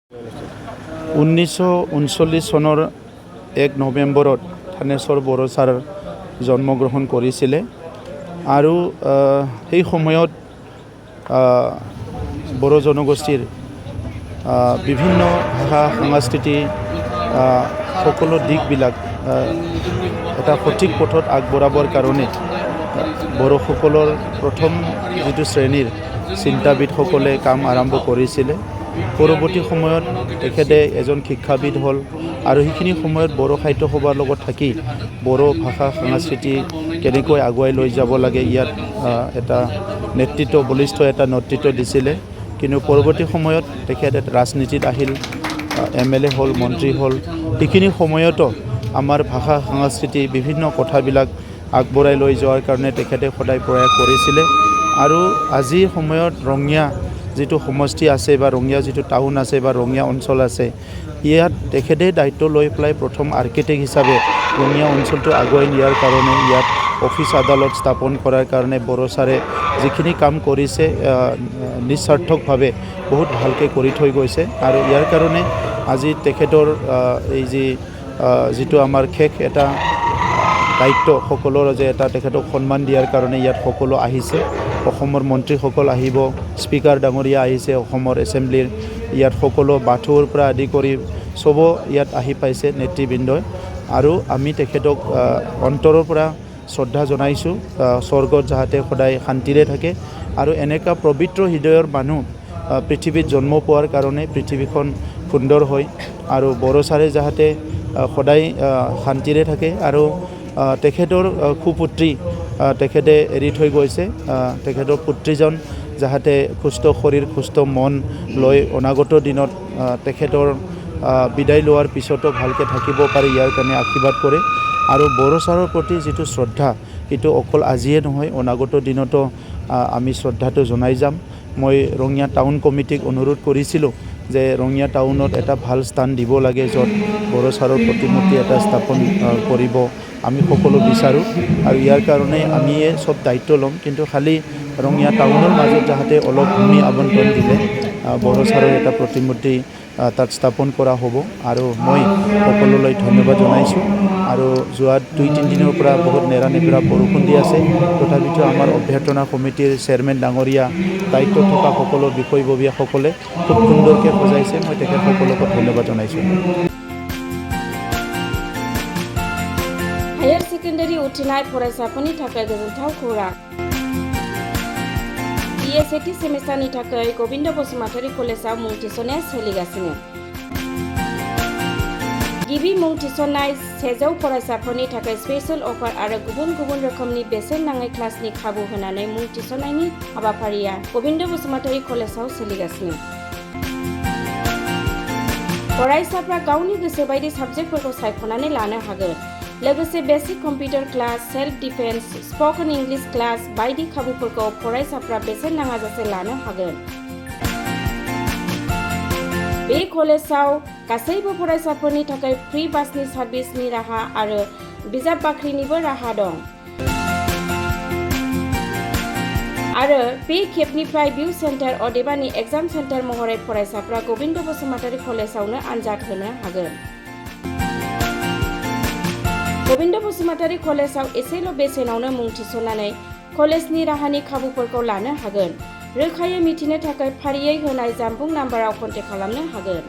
1939 চনৰ 1 নৱেম্বৰত থানেশ্বৰ বড়ো ছাৰ জন্মগ্ৰহণ কৰিছিলে আৰু সেই সময়ত বড়ো জনগোষ্ঠীৰ বিভিন্ন ভাষা সংস্কৃতি সকলো দিশবিলাক এটা সঠিক পথত আগবঢ়াবৰ কাৰণে বড়োসকলৰ প্ৰথম যিটো শ্ৰেণীৰ চিন্তাবিদসকলে কাম আৰম্ভ কৰিছিলে। পৰৱৰ্তী সময়ত তেখেতে এজন শিক্ষাবিদ হ'ল আৰু সেইখিনি সময়ত বড়ো সাহিত্য সভাৰ লগত থাকি বড়ো ভাষা সংস্কৃতি কেনেকৈ আগুৱাই লৈ যাব লাগে ইয়াত এটা নেতৃত্ব বলিষ্ঠ এটা নেতৃত্ব দিছিলে। কিন্তু পৰৱৰ্তী সময়ত তেখেত ৰাজনীতিত আহিল, MLA হ'ল, মন্ত্ৰী হ'ল। সেইখিনি সময়তো আমাৰ ভাষা সংস্কৃতি বিভিন্ন কথাবিলাক আগবঢ়াই লৈ যোৱাৰ কাৰণে তেখেতে সদায় প্ৰয়াস কৰিছিলে। আৰু আজিৰ সময়ত ৰঙিয়া যিটো সমষ্টি আছে বা ৰঙিয়া যিটো টাউন আছে বা ৰঙিয়া অঞ্চল আছে, ইয়াত তেখেতে দায়িত্ব লৈ পেলাই প্ৰথম আৰ্কিটেক্ট হিচাপে ৰঙিয়া অঞ্চলটো আগুৱাই নিয়াৰ কাৰণে ইয়াত অফিচ আদালত স্থাপন কৰাৰ কাৰণে বড়ো ছাৰে যিখিনি কাম কৰিছে নিস্বাৰ্থকভাৱে বহুত ভালকৈ কৰি থৈ গৈছে। আৰু ইয়াৰ কাৰণে আজি তেখেতৰ এই যিটো আমাৰ শেষ এটা দায়িত্ব সকলৰ যে এটা তেখেতক সন্মান দিয়াৰ কাৰণে ইয়াত সকলো আহিছে। অসমৰ মন্ত্ৰীসকল আহিব, স্পীকাৰ ডাঙৰীয়া আহিছে অসমৰ এছেম্বলিৰ, ইয়াত সকলো বাথৌৰ পৰা আদি কৰি চব ইয়াত আহি পাইছে নেতৃবৃন্দই। আৰু আমি তেখেতক অন্তৰৰ পৰা শ্ৰদ্ধা জনাইছোঁ, স্বৰ্গত যাতে সদায় শান্তিৰে থাকে। আৰু এনেকুৱা পবিত্ৰ হৃদয়ৰ মানুহ পৃথিৱীত জন্ম পোৱাৰ কাৰণে পৃথিৱীখন সুন্দৰ হয়। আৰু বড়ো ছাৰে যাতে সদায় শান্তিৰে থাকে। আৰু তেখেতৰ সুপুত্ৰী তেখেতে এৰি থৈ গৈছে, তেখেতৰ পুত্ৰীজন যাতে সুস্থ শৰীৰ সুস্থ মন লৈ অনাগত দিনত তেখেতৰ বিদায় লোৱাৰ পিছতো ভালকৈ থাকিব পাৰে ইয়াৰ কাৰণে আশীৰ্বাদ কৰে। আৰু বড়ো ছাৰৰ প্ৰতি যিটো শ্ৰদ্ধা সেইটো অকল আজিয়ে নহয়, অনাগত দিনতো আমি শ্ৰদ্ধাটো জনাই যাম। মই ৰঙিয়া টাউন কমিটিক অনুৰোধ কৰিছিলোঁ যে ৰঙিয়া টাউনত এটা ভাল স্থান দিব লাগে, য'ত বড়ো ছাৰৰ প্ৰতিমূৰ্তি এটা স্থাপন কৰিব আমি সকলো বিচাৰোঁ। আৰু ইয়াৰ কাৰণে আমিয়ে চব দায়িত্ব ল'ম, কিন্তু খালি ৰঙিয়া টাউনৰ মাজত যাতে অলপ ভূমি আবণ্টন দিলে বড়ো ছাৰৰ এটা প্ৰতিমূৰ্তি তাত স্থাপন কৰা হ'ব। আৰু মই সকলোলৈ ধন্যবাদ জনাইছোঁ। আৰু যোৱা 2-3 দিনৰ পৰা বহুত নেৰানেপেৰা বৰষুণ দি আছে, তথাপিতো আমাৰ অভ্যৰ্থনা সমিতিৰ চেয়াৰমেন ডাঙৰীয়া, দায়িত্বত থকা সকলো বিষয়ববীয়াসকলে খুব সুন্দৰকৈ সজাইছে। মই তেখেতসকলকো ধন্যবাদ জনাইছোঁ। हायर सेकेन्डारि उथ्रिनाय फरायसाफोरनि थाखाय गोजोनथाव खौरां। BSAT सेमिस्टारनि थाखाय गबिन्द बसुमतारी कलेजाव मुं थिसननाया सोलिगासिनो। गिबि मुं थिसननाय 100 फरायसाफोरनि थाखाय स्पेशल अफार आरो गुबुन गुबुन रोखोमनि बेसेन नाङै क्लासनि खाबु होनानै मुं थिसननायनि हाबाफारिया गबिन्द बसुमतारी कलेजाव सोलिगासिनो। फरायसाफ्रा गावनि गोसो बायदि साबजेक्टफोरखौ सायख'नानै लानो हागोन। लोगोसे basic computer class, self defence, spoken English class बायदि खाबुफोरखौ फरायसाफ्रा बेसेन नाङाजासे लानो हागोन। बे कलेजाव गासैबो फरायसाफोरनि थाखाय फ्रि बासनि सार्भिसनि राहा आरो बिजाब बाख्रिनिबो राहा दं। आरो बे खेबनिफ्राय भिउ सेन्टार अदेबानि एग्जाम सेन्टार महरै फरायसाफ्रा गबिन्द बसुमतारी कलेजावनो आनजाद होनो हागोन। गबिन्द बसुमतारी कलेजाव एसेल' बेसेनावनो मुं थिसननानै कलेजनि राहानि खाबुफोरखौ लानो हागोन। रोखायै मिथिनो थाखाय फारियै होनाय जानबुं नाम्बाराव कन्टेक्ट खालामनो हागोन।